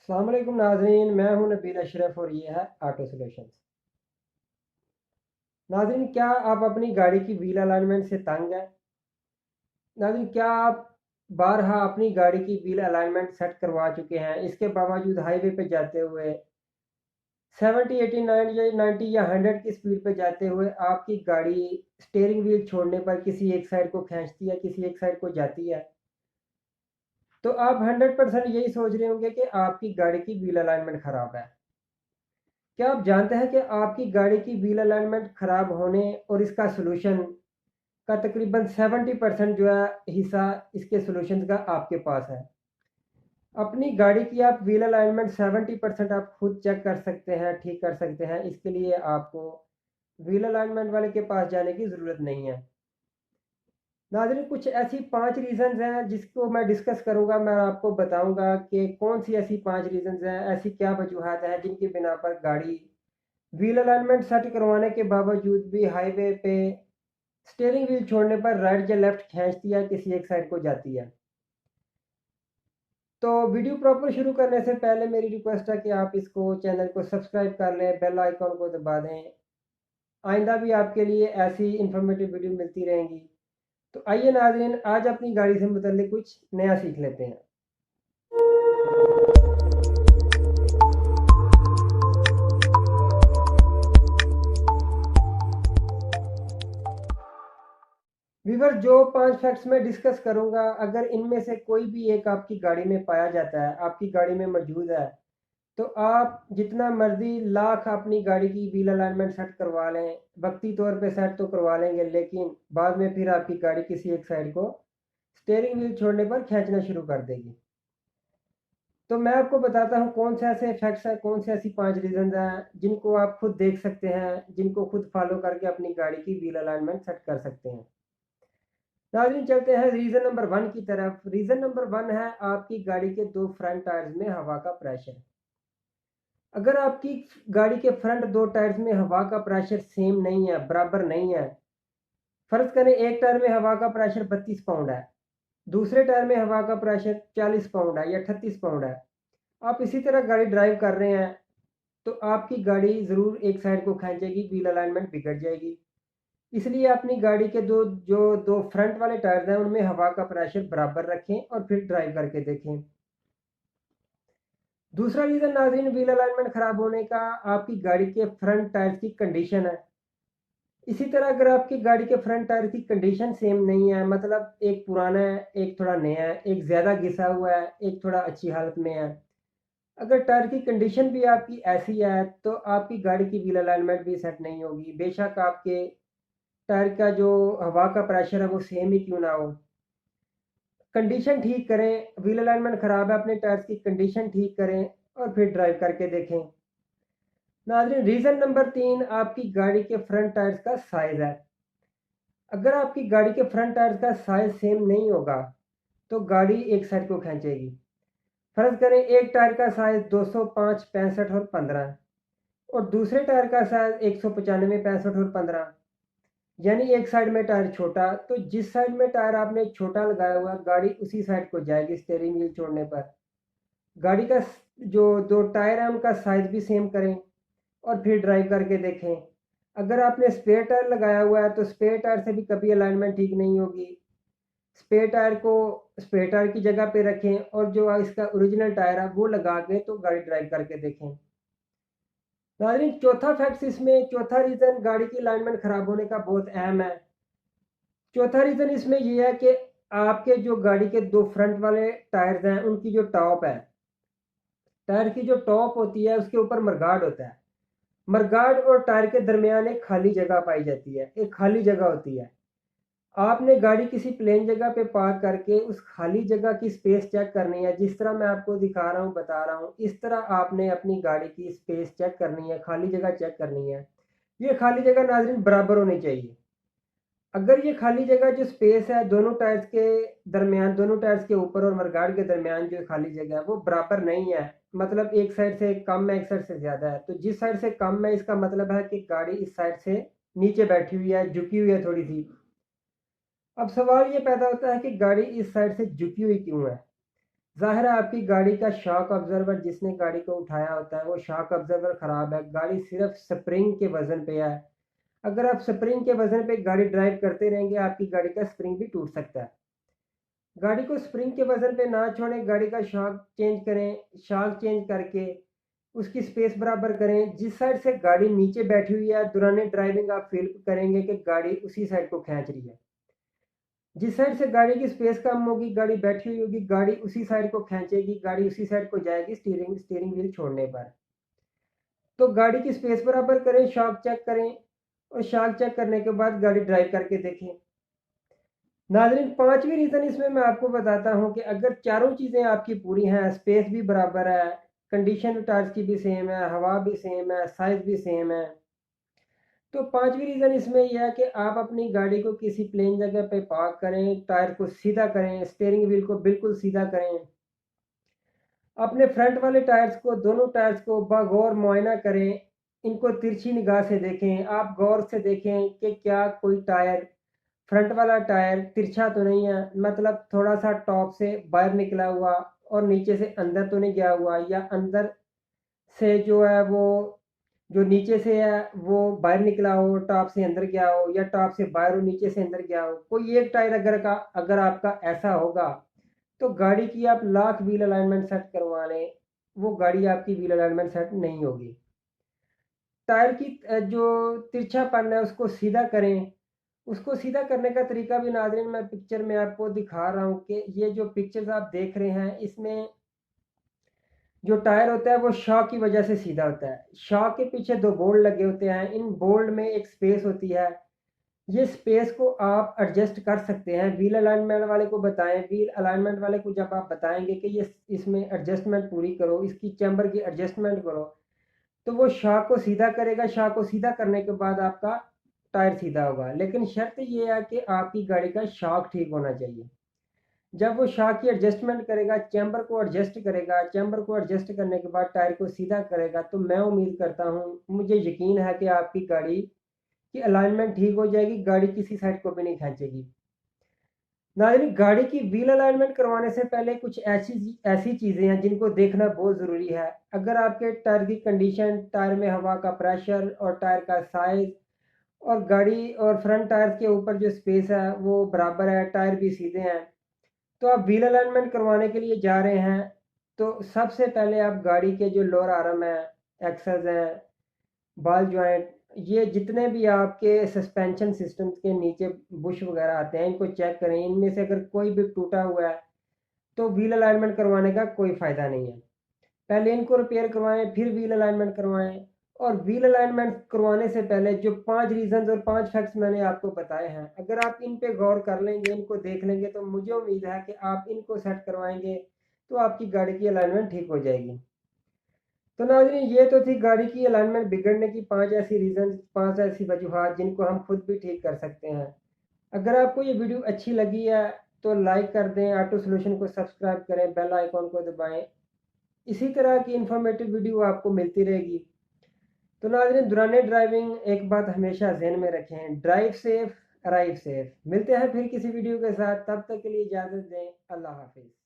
अस्सलाम वालेकुम नाजरीन, मैं हूं नबील अशरफ और ये है ऑटो सॉल्यूशंस। नाजरीन, क्या आप अपनी गाड़ी की व्हील अलाइनमेंट से तंग है? नाजरीन, क्या आप बारहा अपनी गाड़ी की व्हील अलाइनमेंट सेट करवा चुके हैं, इसके बावजूद हाईवे पे जाते हुए 70 80 90 या 100 की स्पीड पे जाते हुए आपकी गाड़ी स्टीयरिंग व्हील छोड़ने पर किसी एक साइड को खींचती है, किसी एक साइड को जाती है? तो आप 100% यही सोच रहे होंगे कि आपकी गाड़ी की व्हील अलाइनमेंट ख़राब है। क्या आप जानते हैं कि आपकी गाड़ी की व्हील अलाइनमेंट ख़राब होने और इसका सलूशन का तकरीबन 70% जो है हिस्सा इसके सलूशन का आपके पास है। अपनी गाड़ी की आप व्हील अलाइनमेंट 70% आप खुद चेक कर सकते हैं, ठीक कर सकते हैं। इसके लिए आपको व्हील अलाइनमेंट वाले के पास जाने की ज़रूरत नहीं है। नाज़रीन, कुछ ऐसी 5 रीज़न्स हैं जिसको मैं डिस्कस करूंगा। मैं आपको बताऊंगा कि कौन सी ऐसी 5 रीज़न्स हैं, ऐसी क्या वजूहत हैं जिनकी बिना पर गाड़ी व्हील अलाइनमेंट सेट करवाने के बावजूद भी हाईवे पे स्टीयरिंग व्हील छोड़ने पर राइट या लेफ्ट खींचती है, किसी एक साइड को जाती है। तो वीडियो प्रॉपर शुरू करने से पहले मेरी रिक्वेस्ट है कि आप इसको चैनल को सब्सक्राइब कर लें, बेल आइकॉन को दबा दें। आइंदा भी आपके लिए ऐसी इंफॉर्मेटिव वीडियो मिलती रहेंगी। तो आइए नाज़रीन, आज अपनी गाड़ी से मुतल्लिक कुछ नया सीख लेते हैं। वीवर, जो 5 फैक्ट्स मैं डिस्कस करूंगा, अगर इनमें से कोई भी एक आपकी गाड़ी में पाया जाता है, आपकी गाड़ी में मौजूद है, तो आप जितना मर्जी लाख अपनी गाड़ी की व्हील अलाइनमेंट सेट करवा लें, वक्ती तौर पे सेट तो करवा लेंगे, लेकिन बाद में फिर आपकी गाड़ी किसी एक साइड को स्टीयरिंग व्हील छोड़ने पर खींचना शुरू कर देगी। तो मैं आपको बताता हूँ कौन से ऐसे फैक्ट्स हैं, कौन से ऐसी 5 रीजंस हैं जिनको आप खुद देख सकते हैं, जिनको खुद फॉलो करके अपनी गाड़ी की व्हील अलाइनमेंट सेट कर सकते हैं। नाज़रीन, चलते हैं रीज़न नंबर 1 की तरफ। रीज़न नंबर 1 है आपकी गाड़ी के 2 फ्रंट टायर्स में हवा का प्रेशर। अगर आपकी गाड़ी के फ्रंट 2 टायर्स में हवा का प्रेशर सेम नहीं है, बराबर नहीं है, फर्ज करें एक टायर में हवा का प्रेशर 32 पाउंड है, दूसरे टायर में हवा का प्रेशर 40 पाउंड है या 38 पाउंड है, आप इसी तरह गाड़ी ड्राइव कर रहे हैं, तो आपकी गाड़ी ज़रूर एक साइड को खींचेगी, व्हील अलाइनमेंट बिगड़ जाएगी। इसलिए अपनी गाड़ी के दो फ्रंट वाले टायर्स हैं उनमें हवा का प्रेशर बराबर रखें और फिर ड्राइव करके देखें। दूसरा रीज़न नाज़रीन व्हील अलाइनमेंट ख़राब होने का आपकी गाड़ी के फ्रंट टायर्स की कंडीशन है। इसी तरह अगर आपकी गाड़ी के फ्रंट टायर की कंडीशन सेम नहीं है, मतलब एक पुराना है, एक थोड़ा नया है, एक ज़्यादा घिसा हुआ है, एक थोड़ा अच्छी हालत में है, अगर टायर की कंडीशन भी आपकी ऐसी है, तो आपकी गाड़ी की व्हील अलाइनमेंट भी सेट नहीं होगी, बेशक आपके टायर का जो हवा का प्रेशर है वो सेम ही क्यों ना हो। कंडीशन ठीक करें, व्हील अलाइनमेंट ख़राब है, अपने टायर्स की कंडीशन ठीक करें और फिर ड्राइव करके देखें। नाज़रीन, रीज़न नंबर 3 आपकी गाड़ी के फ्रंट टायर्स का साइज़ है। अगर आपकी गाड़ी के फ्रंट टायर्स का साइज़ सेम नहीं होगा, तो गाड़ी एक साइड को खींचेगी। फर्ज करें एक टायर का साइज़ 205 65 और 15 है और दूसरे टायर का साइज़ 195 65 और 15, यानी एक साइड में टायर छोटा, तो जिस साइड में टायर आपने छोटा लगाया हुआ गाड़ी उसी साइड को जाएगी स्टीयरिंग व्हील छोड़ने पर। गाड़ी का जो दो टायर है उनका साइज भी सेम करें और फिर ड्राइव करके देखें। अगर आपने स्पेयर टायर लगाया हुआ है तो स्पेयर टायर से भी कभी अलाइनमेंट ठीक नहीं होगी। स्पेयर टायर को स्पेयर टायर की जगह पे रखें और जो इसका ओरिजिनल टायर है वो लगा के तो गाड़ी ड्राइव करके देखें। नाज़रीन, चौथा रीज़न गाड़ी की अलाइनमेंट ख़राब होने का बहुत अहम है। चौथा रीज़न इसमें ये है कि आपके जो गाड़ी के दो फ्रंट वाले टायर्स हैं उनकी जो टॉप है, टायर की जो टॉप होती है उसके ऊपर मरगार्ड होता है। मरगार्ड और टायर के दरमियान एक खाली जगह पाई जाती है, एक खाली जगह होती है। आपने गाड़ी किसी प्लेन जगह पे पार्क करके उस खाली जगह की स्पेस चेक करनी है, जिस तरह मैं आपको दिखा रहा हूँ, बता रहा हूँ, इस तरह आपने अपनी गाड़ी की स्पेस चेक करनी है, खाली जगह चेक करनी है। ये खाली जगह नाज़रीन बराबर होनी चाहिए। अगर ये खाली जगह जो स्पेस है दोनों टायर्स के दरमियान, दोनों टायर्स के ऊपर और मडगार्ड के दरमियान जो खाली जगह है वो बराबर नहीं है, मतलब एक साइड से कम है एक साइड से ज़्यादा है, तो जिस साइड से कम है इसका मतलब है कि गाड़ी इस साइड से नीचे बैठी हुई है, झुकी हुई है थोड़ी सी। अब सवाल ये पैदा होता है कि गाड़ी इस साइड से झुकी हुई क्यों है। ज़ाहिर है आपकी गाड़ी का शॉक ऑब्जर्वर जिसने गाड़ी को उठाया होता है वो शॉक ऑब्जर्वर ख़राब है, गाड़ी सिर्फ स्प्रिंग के वज़न पे है। अगर आप स्प्रिंग के वज़न पे गाड़ी ड्राइव करते रहेंगे आपकी गाड़ी का स्प्रिंग भी टूट सकता है। गाड़ी को स्प्रिंग के वज़न पे ना छोड़ें, गाड़ी का शॉक चेंज करें, शॉक चेंज करके उसकी स्पेस बराबर करें। जिस साइड से गाड़ी नीचे बैठी हुई है दौरान ड्राइविंग आप फील करेंगे कि गाड़ी उसी साइड को खींच रही है। जिस साइड से गाड़ी की स्पेस कम होगी, गाड़ी बैठी हुई होगी, गाड़ी उसी साइड को खींचेगी, गाड़ी उसी साइड को जाएगी स्टीयरिंग स्टीयरिंग व्हील छोड़ने पर। तो गाड़ी की स्पेस बराबर करें, शॉक चेक करें और शॉक चेक करने के बाद गाड़ी ड्राइव करके देखें। नाज़रीन, पांचवी रीज़न इसमें मैं आपको बताता हूं कि अगर चारों चीज़ें आपकी पूरी हैं, स्पेस भी बराबर है, कंडीशन टायर्स की भी सेम है, हवा भी सेम है, साइज़ भी सेम है, तो पांचवी रीज़न इसमें यह है कि आप अपनी गाड़ी को किसी प्लेन जगह पे पार्क करें, टायर को सीधा करें, स्टीयरिंग व्हील को बिल्कुल सीधा करें। अपने फ्रंट वाले टायर्स को, दोनों टायर्स को बगौर मुआयना करें, इनको तिरछी निगाह से देखें। आप गौर से देखें कि क्या कोई टायर, फ्रंट वाला टायर तिरछा तो नहीं है, मतलब थोड़ा सा टॉप से बाहर निकला हुआ और नीचे से अंदर तो नहीं गया हुआ, या अंदर से जो है वो, जो नीचे से है वो बाहर निकला हो, टॉप से अंदर गया हो, या टॉप से बाहर हो नीचे से अंदर गया हो। कोई एक टायर अगर आपका ऐसा होगा तो गाड़ी की आप लाख व्हील अलाइनमेंट सेट करवा लें, वो गाड़ी आपकी व्हील अलाइनमेंट सेट नहीं होगी। टायर की जो तिरछापन है उसको सीधा करें। उसको सीधा करने का तरीका भी नाज़रीन मैं पिक्चर में आपको दिखा रहा हूँ कि ये जो पिक्चर्स आप देख रहे हैं इसमें जो टायर होता है वो शॉक की वजह से सीधा होता है। शॉक के पीछे दो बोल्ट लगे होते हैं, इन बोल्ट में एक स्पेस होती है। ये स्पेस को आप एडजस्ट कर सकते हैं। व्हील अलाइनमेंट वाले को बताएं, व्हील अलाइनमेंट वाले को जब आप बताएंगे कि ये इसमें एडजस्टमेंट पूरी करो, इसकी चैम्बर की एडजस्टमेंट करो, तो वो शाख को सीधा करेगा। शाख को सीधा करने के बाद आपका टायर सीधा होगा, लेकिन शर्त ये है कि आपकी गाड़ी का शाख ठीक होना चाहिए। जब वो शाख की एडजस्टमेंट करेगा, चैम्बर को एडजस्ट करेगा, चैम्बर को एडजस्ट करने के बाद टायर को सीधा करेगा, तो मैं उम्मीद करता हूँ, मुझे यकीन है कि आपकी गाड़ी की अलाइनमेंट ठीक हो जाएगी, गाड़ी किसी साइड को भी नहीं खींचेगी। नाज़रीन, गाड़ी की व्हील अलाइनमेंट करवाने से पहले कुछ ऐसी ऐसी चीज़ें हैं जिनको देखना बहुत ज़रूरी है। अगर आपके टायर की कंडीशन, टायर में हवा का प्रेशर और टायर का साइज़ और गाड़ी और फ्रंट टायर के ऊपर जो स्पेस है वो बराबर है, टायर भी सीधे हैं, तो आप व्हील अलाइनमेंट करवाने के लिए जा रहे हैं, तो सबसे पहले आप गाड़ी के जो लोअर आर्म है, एक्सेस हैं, बॉल जॉइंट, ये जितने भी आपके सस्पेंशन सिस्टम के नीचे बुश वगैरह आते हैं इनको चेक करें। इनमें से अगर कोई भी टूटा हुआ है तो व्हील अलाइनमेंट करवाने का कोई फ़ायदा नहीं है। पहले इनको रिपेयर करवाएं, फिर व्हील अलाइनमेंट करवाएं। और व्हील अलाइनमेंट करवाने से पहले जो 5 रीज़न्स और 5 फैक्ट्स मैंने आपको बताए हैं, अगर आप इन पे गौर कर लेंगे, इनको देख लेंगे, तो मुझे उम्मीद है कि आप इनको सेट करवाएंगे तो आपकी गाड़ी की अलाइनमेंट ठीक हो जाएगी। तो नाज़रीन, ये तो थी गाड़ी की अलाइनमेंट बिगड़ने की 5 ऐसी रीज़न, 5 ऐसी वजूहात जिनको हम खुद भी ठीक कर सकते हैं। अगर आपको ये वीडियो अच्छी लगी है तो लाइक कर दें, ऑटो सॉल्यूशन को सब्सक्राइब करें, बेल आइकॉन को दबाएं। इसी तरह की इंफॉर्मेटिव वीडियो आपको मिलती रहेगी। तो नाज़रीन, दौरान ड्राइविंग एक बात हमेशा ज़हन में रखें, ड्राइव सेफ, अराइव सेफ। मिलते हैं फिर किसी वीडियो के साथ, तब तक के लिए इजाज़त दें। अल्लाह हाफिज़।